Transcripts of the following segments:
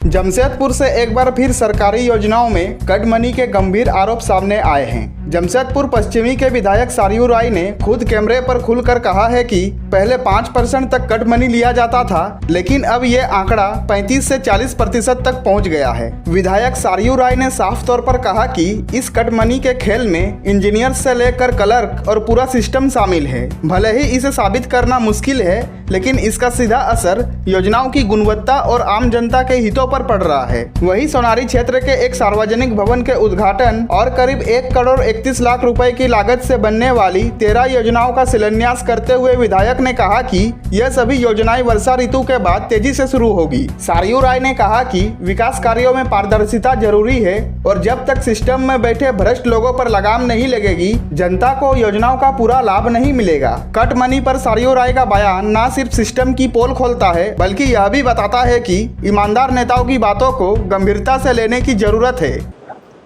जमशेदपुर से एक बार फिर सरकारी योजनाओं में कट मनी के गंभीर आरोप सामने आए हैं। जमशेदपुर पश्चिमी के विधायक सरयू राय ने खुद कैमरे पर खुलकर कहा है कि पहले 5% तक कट मनी लिया जाता था, लेकिन अब ये आंकड़ा 35 से 40% तक पहुंच गया है। विधायक सरयू राय ने साफ तौर पर कहा कि इस कट मनी के खेल में इंजीनियर से लेकर क्लर्क और पूरा सिस्टम शामिल है। भले ही इसे साबित करना मुश्किल है, लेकिन इसका सीधा असर योजनाओं की गुणवत्ता और आम जनता के हितों पर पड़ रहा है। वहीं सोनारी क्षेत्र के एक सार्वजनिक भवन के उद्घाटन और करीब 1 करोड़ 31 लाख रुपए की लागत से बनने वाली 13 योजनाओं का शिलान्यास करते हुए विधायक ने कहा कि यह सभी योजनाएं वर्षा ऋतु के बाद तेजी से शुरू होगी। सरयू राय ने कहा कि विकास कार्यों में पारदर्शिता जरूरी है और जब तक सिस्टम में बैठे भ्रष्ट लोगों पर लगाम नहीं लगेगी, जनता को योजनाओं का पूरा लाभ नहीं मिलेगा। कट मनी पर सरयू राय का बयान न सिर्फ सिस्टम की पोल खोलता है, बल्कि यह भी बताता है कि ईमानदार नेताओं की बातों को गंभीरता से लेने की जरूरत है।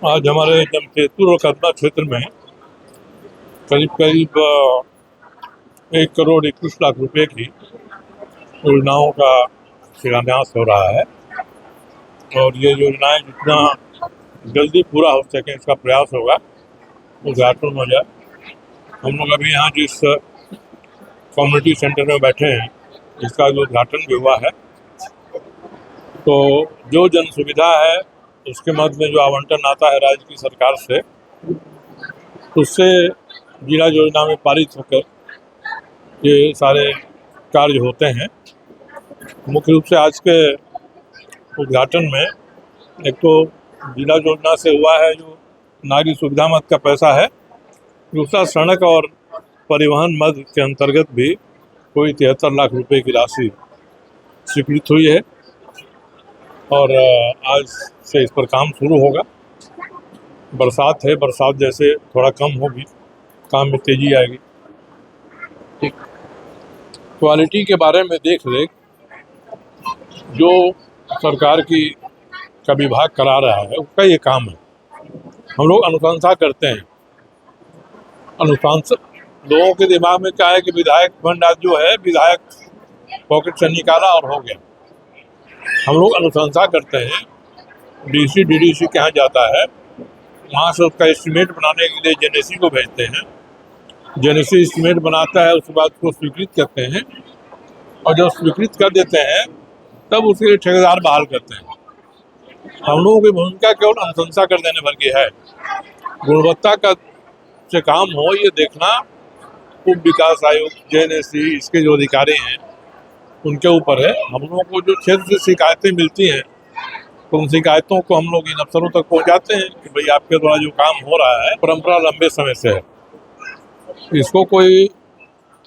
आज हमारे जमशेदपुर और कस्बा क्षेत्र में करीब 1 करोड़ 21 लाख रुपए की योजनाओं का शिलान्यास हो रहा है और ये योजनाएं जितना जल्दी पूरा हो सके इसका प्रयास होगा, उद्घाटन हो जाए। हम लोग अभी यहाँ जिस कम्युनिटी सेंटर में बैठे हैं इसका जो उद्घाटन भी हुआ है, तो जो जन सुविधा है उसके मध्य में जो आवंटन आता है राज्य की सरकार से, उससे जिला योजना में पारित होकर ये सारे कार्य होते हैं। मुख्य रूप से आज के उद्घाटन में एक तो जिला योजना से हुआ है जो नागरिक सुविधा मद का पैसा है, दूसरा सड़क और परिवहन मद के अंतर्गत भी कोई 73 लाख रुपए की राशि स्वीकृत हुई है और आज से इस पर काम शुरू होगा। बरसात है, बरसात जैसे थोड़ा कम होगी काम में तेजी आएगी। क्वालिटी के बारे में देख रेख जो सरकार की का विभाग करा रहा है उसका ये काम है। हम लोग अनुशंसा करते हैं। अनुशंसा लोगों के दिमाग में क्या है कि विधायक फंड आज जो है विधायक पॉकेट से निकाला और हो गया। हम लोग अनुशंसा करते हैं, डीसी डीडीसी के यहाँ जाता है, वहाँ से उसका एस्टीमेट बनाने के लिए जेनेसी को भेजते हैं। जेनेसी एस्टीमेट बनाता है, उसके बाद उसको स्वीकृत करते हैं और जब स्वीकृत कर देते हैं तब उसके लिए ठेकेदार बहाल करते हैं। हम लोगों की भूमिका केवल अनुशंसा कर देने भर की है। गुणवत्ता का से काम हो ये देखना उप विकास आयोग, जेनेसी, इसके जो अधिकारी हैं उनके ऊपर है। हम लोगों को जो क्षेत्र से शिकायतें मिलती हैं तो उन शिकायतों को हम लोग इन अफसरों तक पहुंचाते हैं कि भाई आपके द्वारा जो काम हो रहा है परंपरा लंबे समय से है, इसको कोई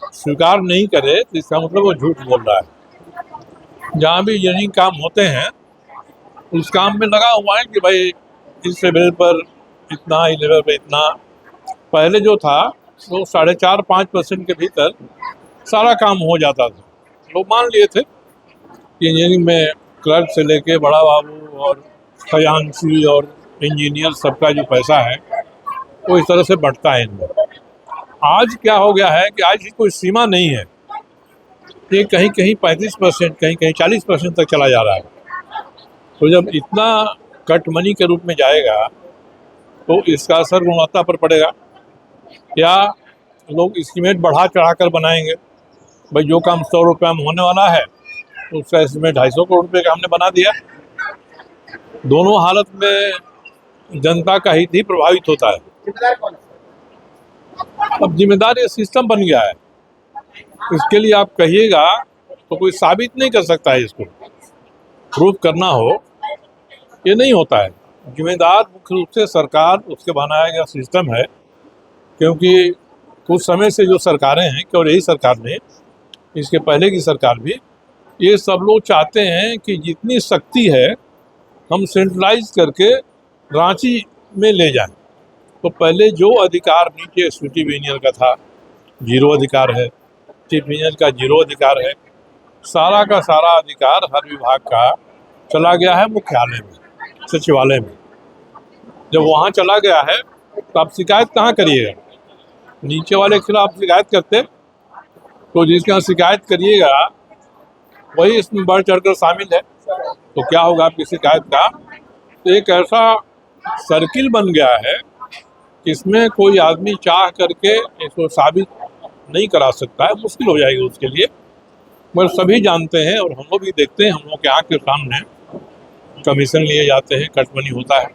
स्वीकार नहीं करे तो इसका मतलब वो झूठ बोल रहा है। जहाँ भी इंजीनियरिंग काम होते हैं उस काम में लगा हुआ है कि भाई इस लेवल पर इतना, इस लेवल पर इतना। पहले जो था वो 4.5-5% के भीतर सारा काम हो जाता था। लोग मान लिए थे कि इंजीनियरिंग में क्लर्क से लेके बड़ा बाबू और खजांची और इंजीनियर सबका जो पैसा है वो इस तरह से बढ़ता है इनमें। आज क्या हो गया है कि आज की कोई सीमा नहीं है। ये कहीं कहीं 35%, कहीं कहीं 40% तक चला जा रहा है। तो जब इतना कट मनी के रूप में जाएगा तो इसका असर गुणवत्ता पर पड़ेगा। या लोग एस्टीमेट बढ़ा चढ़ा कर बनाएंगे, भाई जो काम 100 रुपये में होने वाला है तो उसका एस्टीमेट 250 करोड़ रुपये का हमने बना दिया। दोनों हालत में जनता का हित ही प्रभावित होता है। अब जिम्मेदार ये सिस्टम बन गया है, इसके लिए आप कहिएगा तो कोई साबित नहीं कर सकता है। इसको प्रूफ करना हो ये नहीं होता है। जिम्मेदार मुख्य रूप से सरकार, उसके बनाया गया सिस्टम है। क्योंकि कुछ समय से जो सरकारें हैं, केवल यही सरकार नहीं, इसके पहले की सरकार भी, ये सब लोग चाहते हैं कि जितनी शक्ति है हम सेंट्रलाइज करके रांची में ले जाएं। तो पहले जो अधिकार नीचे एग्जीक्यूटिव इंजीनियर का था, 0 अधिकार है, चीफ इंजीनियर का 0 अधिकार है, सारा का सारा अधिकार हर विभाग का चला गया है मुख्यालय में, सचिवालय में। जब वहाँ चला गया है तो आप शिकायत कहाँ करिएगा? नीचे वाले के खिलाफ शिकायत करते तो जिसके यहाँ शिकायत करिएगा वही इसमें बढ़ चढ़कर शामिल है। तो क्या होगा आपकी शिकायत का? तो एक ऐसा सर्किल बन गया है कि इसमें कोई आदमी चाह करके इसको साबित नहीं करा सकता है, मुश्किल हो जाएगी उसके लिए। मगर सभी जानते हैं और हम लोग भी देखते हैं, हम लोग के आँख के सामने कमीशन लिए जाते हैं, कट मनी होता है।